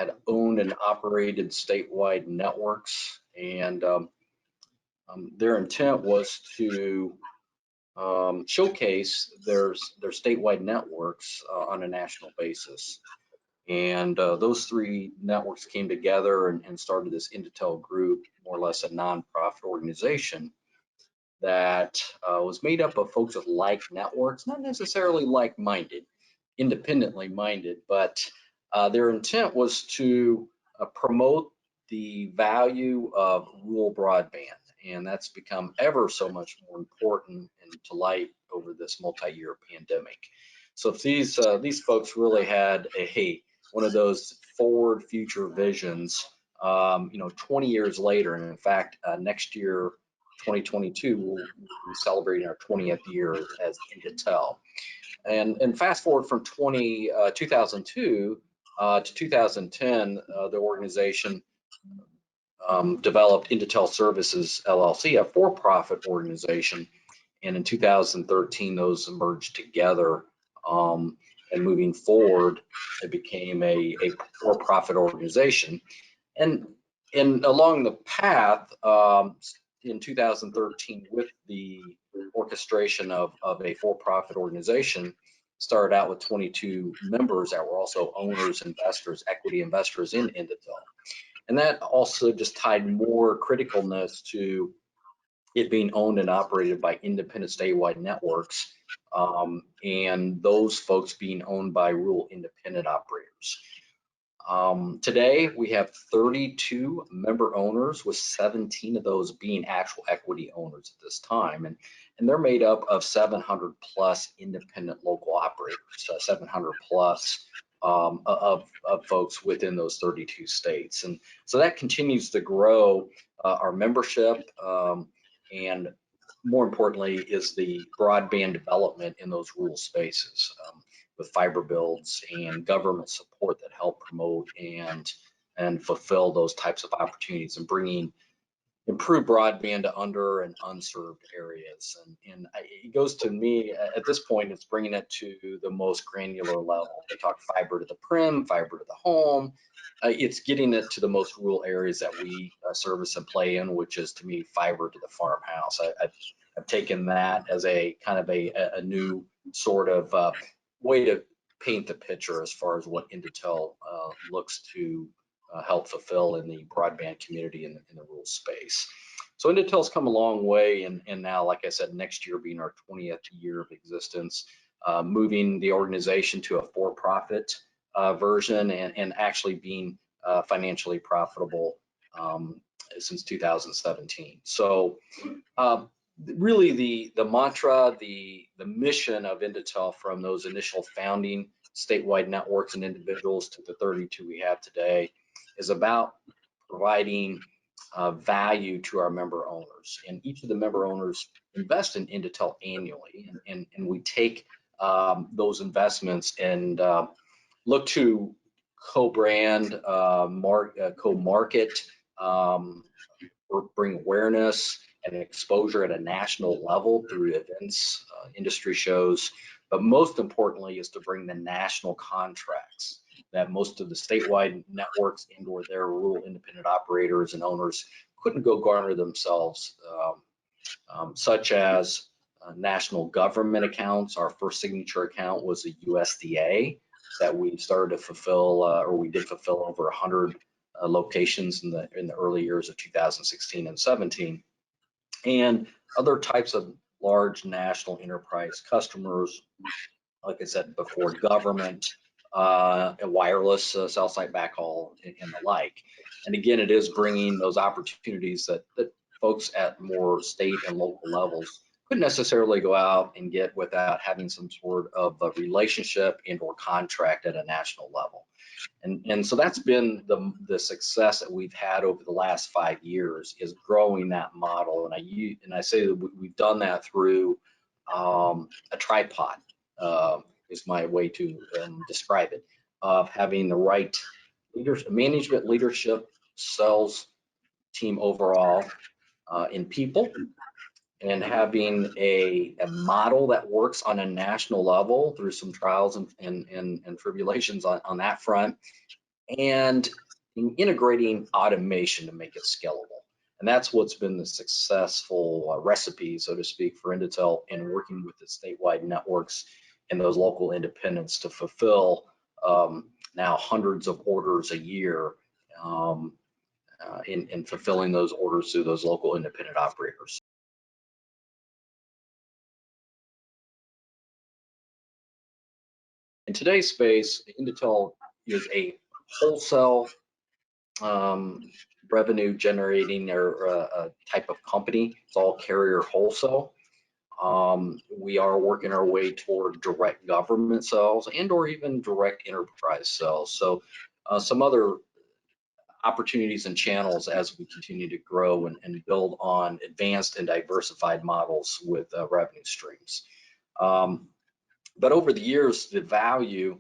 had owned and operated statewide networks, and their intent was to showcase their statewide networks on a national basis. And those three networks came together and started this INDATEL group, more or less a nonprofit organization that was made up of folks with like networks, not necessarily like-minded, independently minded, but their intent was to promote the value of rural broadband. And that's become ever so much more important and to light over this multi-year pandemic. So if these folks really had one of those forward future visions, 20 years later, and in fact, next year, 2022, we'll be celebrating our 20th year as INDATEL. And fast forward from 2002 to 2010, the organization developed INDATEL Services LLC, a for-profit organization, and in 2013 those merged together, and moving forward it became a for-profit organization. And along the path, in 2013, with the orchestration of a for-profit organization, started out with 22 members that were also owners, investors, equity investors in INDATEL. And that also just tied more criticalness to it being owned and operated by independent statewide networks, and those folks being owned by rural independent operators. Today, we have 32 member owners, with 17 of those being actual equity owners at this time. And they're made up of 700 plus independent local operators, 700 plus of folks within those 32 states. And so that continues to grow our membership, and more importantly is the broadband development in those rural spaces, with fiber builds and government support that help promote and fulfill those types of opportunities, and bringing improved broadband to under and unserved areas. And it goes to me, at this point, it's bringing it to the most granular level. They talk fiber to the prim, fiber to the home. It's getting it to the most rural areas that we service and play in, which is, to me, fiber to the farmhouse. I've taken that as a kind of a new sort of way to paint the picture as far as what INDATEL looks to help fulfill in the broadband community in the rural space. So INDATEL's come a long way, and now, like I said, next year being our 20th year of existence, moving the organization to a for-profit version, and actually being financially profitable since 2017. So really the mantra, the mission of INDATEL, from those initial founding statewide networks and individuals to the 32 we have today, is about providing value to our member owners. And each of the member owners invest in INDATEL annually, and we take those investments and look to co-brand, co-market, or bring awareness and exposure at a national level through events, industry shows, but most importantly is to bring the national contracts that most of the statewide networks and/or their rural independent operators and owners couldn't go garner themselves, such as national government accounts. Our first signature account was a USDA that we started to fulfill, or we did fulfill over 100 locations in the early years of 2016 and 17, and other types of large national enterprise customers, like I said before, government, wireless, cell site backhaul, and the like. And again, it is bringing those opportunities that folks at more state and local levels couldn't necessarily go out and get without having some sort of a relationship and or contract at a national level. And so that's been the success that we've had over the last 5 years, is growing that model. And I say that we've done that through a tripod, is my way to describe it, of having the right management, leadership, sales team overall, in people, and having a model that works on a national level through some trials and tribulations on that front, and in integrating automation to make it scalable. And that's what's been the successful recipe, so to speak, for INDATEL in working with the statewide networks and those local independents to fulfill now hundreds of orders a year in fulfilling those orders through those local independent operators. In today's space, INDATEL is a wholesale revenue generating or type of company. It's all carrier wholesale. We are working our way toward direct government sales and or even direct enterprise sales. So some other opportunities and channels as we continue to grow and build on advanced and diversified models with revenue streams. But over the years, the value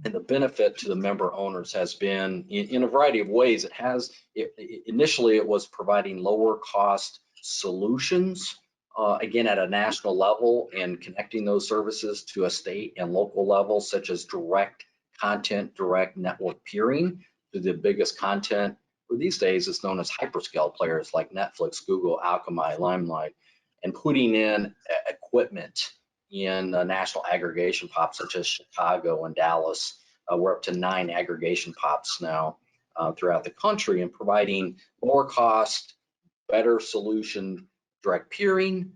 and the benefit to the member owners has been in a variety of ways. Initially it was providing lower cost solutions, again at a national level, and connecting those services to a state and local level, such as direct content, direct network peering to the biggest content. For these days, it's known as hyperscale players like Netflix, Google, Akamai, Limelight, and putting in equipment in national aggregation pops such as Chicago and Dallas. We're up to 9 aggregation pops now throughout the country, and providing lower cost, better solution, direct peering,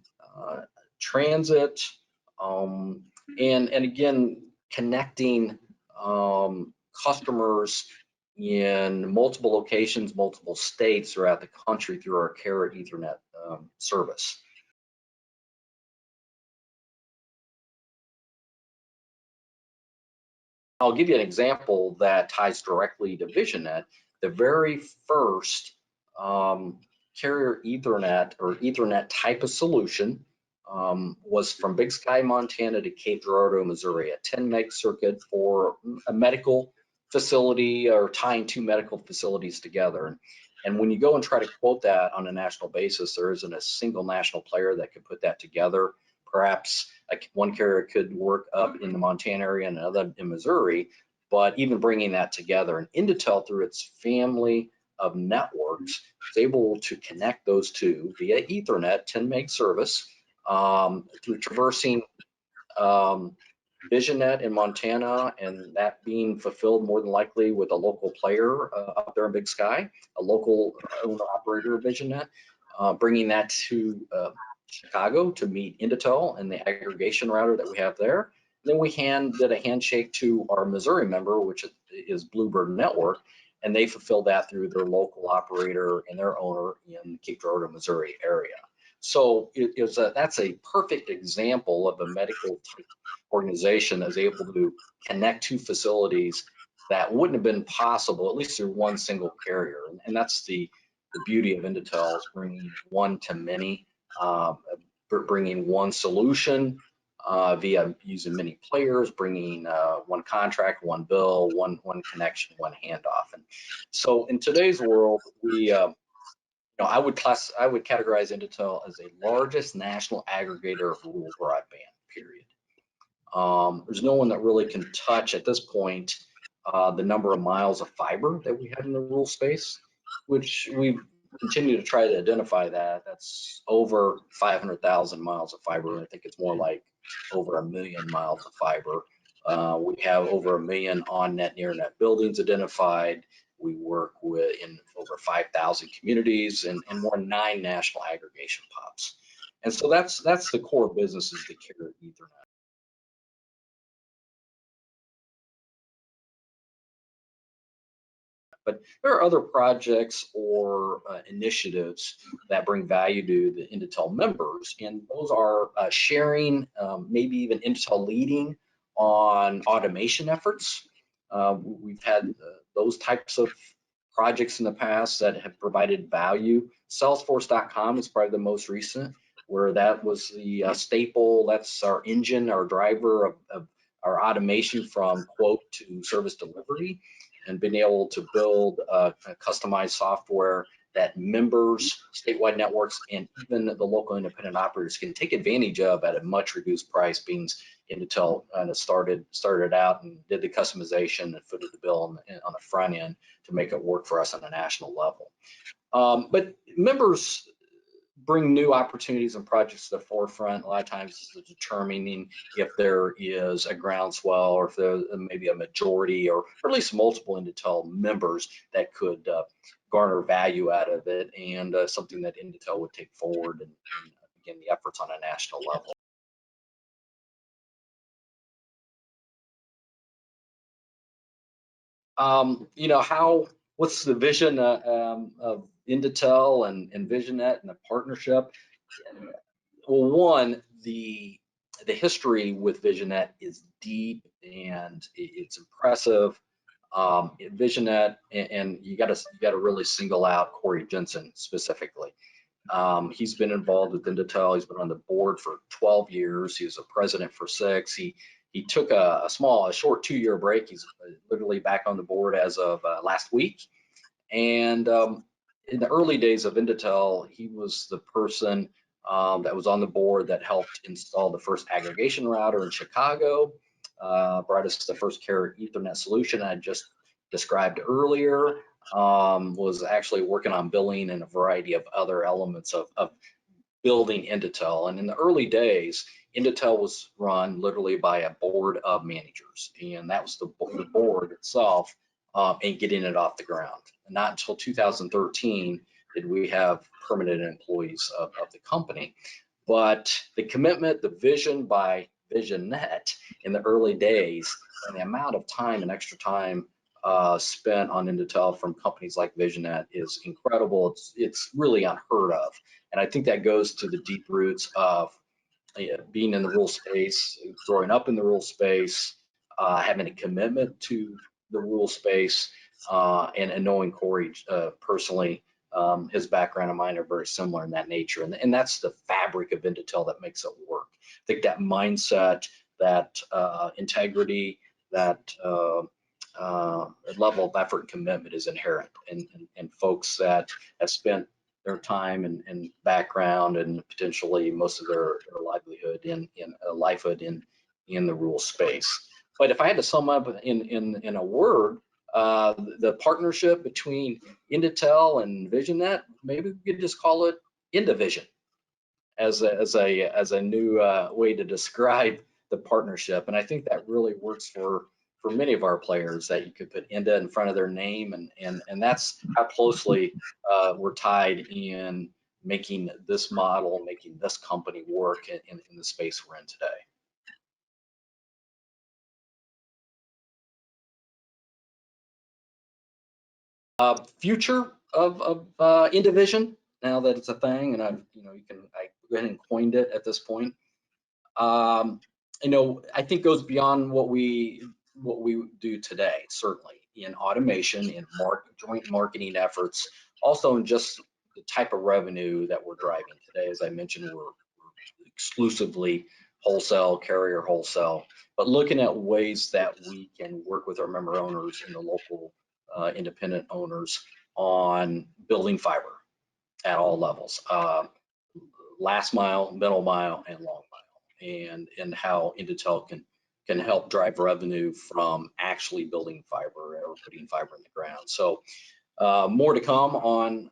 transit, and again, connecting customers in multiple locations, multiple states throughout the country through our carrier Ethernet service. I'll give you an example that ties directly to VisionNet. The very first carrier Ethernet or Ethernet type of solution was from Big Sky, Montana to Cape Girardeau, Missouri, a 10 meg circuit for a medical facility or tying 2 medical facilities together. And when you go and try to quote that on a national basis, there isn't a single national player that could put that together. Perhaps one carrier could work up in the Montana area and another in Missouri, but even bringing that together, and INDATEL, through its family of networks, is able to connect those two via Ethernet 10 meg service through traversing VisionNet in Montana, and that being fulfilled more than likely with a local player up there in Big Sky, a local owner operator of VisionNet, bringing that to Chicago to meet INDATEL and the aggregation router that we have there. And then we did a handshake to our Missouri member, which is Bluebird Network, and they fulfilled that through their local operator and their owner in the Cape Girardeau, Missouri area. So that's a perfect example of a medical type organization that is able to connect 2 facilities that wouldn't have been possible, at least through one single carrier. And that's the beauty of INDATEL, is bringing one to many, bringing one solution via using many players, bringing one contract, one bill, one connection, one handoff. And so in today's world, I would categorize INDATEL as the largest national aggregator of rural broadband, period. There's no one that really can touch at this point the number of miles of fiber that we have in the rural space, which we continue to try to identify that. That's over 500,000 miles of fiber. I think it's more like over 1 million miles of fiber. We have over 1 million on-net, near-net buildings identified. We work in over 5,000 communities and more than 9 national aggregation pops. And so that's the core business, is the carrier Ethernet. But there are other projects or initiatives that bring value to the INDATEL members, and those are sharing, maybe even INDATEL leading on automation efforts. We've had those types of projects in the past that have provided value. Salesforce.com is probably the most recent, where that was the staple. That's our engine, our driver of our automation from quote to service delivery, and being able to build a customized software that members, statewide networks, and even the local independent operators can take advantage of at a much reduced price. Being INDATEL kind of started out and did the customization and footed the bill on the front end to make it work for us on a national level. But members bring new opportunities and projects to the forefront. A lot of times it's determining if there is a groundswell or if there's maybe a majority or at least multiple INDATEL members that could garner value out of it, and something that INDATEL would take forward and begin the efforts on a national level. You know, what's the vision of INDATEL and VisionNet and the partnership? Well, one, the history with VisionNet is deep and it's impressive. VisionNet, and you got to really single out Corey Jensen specifically. He's been involved with INDATEL. He's been on the board for 12 years. He was a president for 6. He took a short 2-year break. He's literally back on the board as of last week. And in the early days of INDATEL, he was the person that was on the board that helped install the first aggregation router in Chicago, brought us the first carrier Ethernet solution I just described earlier, was actually working on billing and a variety of other elements of building INDATEL. And in the early days, INDATEL was run literally by a board of managers, and that was the board itself, and getting it off the ground. And not until 2013 did we have permanent employees of the company. But the commitment, the vision by VisionNet in the early days, and the amount of time and extra time spent on INDATEL from companies like VisionNet is incredible. It's really unheard of. And I think that goes to the deep roots of being in the rural space, growing up in the rural space, having a commitment to the rural space, and knowing Corey personally. His background and mine are very similar in that nature, and that's the fabric of INDATEL that makes it work. I think that mindset, that integrity, that level of effort and commitment is inherent in folks that have spent their time and background and potentially most of their livelihood in the rural space. But if I had to sum up in a word, the partnership between INDATEL and VisionNet, maybe we could just call it INDAVision as a new way to describe the partnership. And I think that really works for many of our players, that you could put INDA in front of their name, and that's how closely we're tied in making this model, making this company work in the space we're in today. Future of INDAVision, now that it's a thing, and I go ahead and coined it at this point. I think goes beyond what we do today, certainly in automation, in joint marketing efforts, also in just the type of revenue that we're driving today. As I mentioned, we're exclusively wholesale, carrier wholesale, but looking at ways that we can work with our member owners and the local independent owners on building fiber at all levels, last mile, middle mile, and long mile, and how INDATEL can help drive revenue from actually building fiber or putting fiber in the ground. So more to come on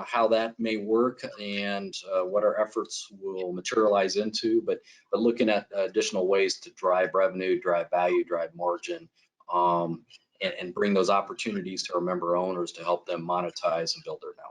how that may work and what our efforts will materialize into, but looking at additional ways to drive revenue, drive value, drive margin, and bring those opportunities to our member owners to help them monetize and build their network.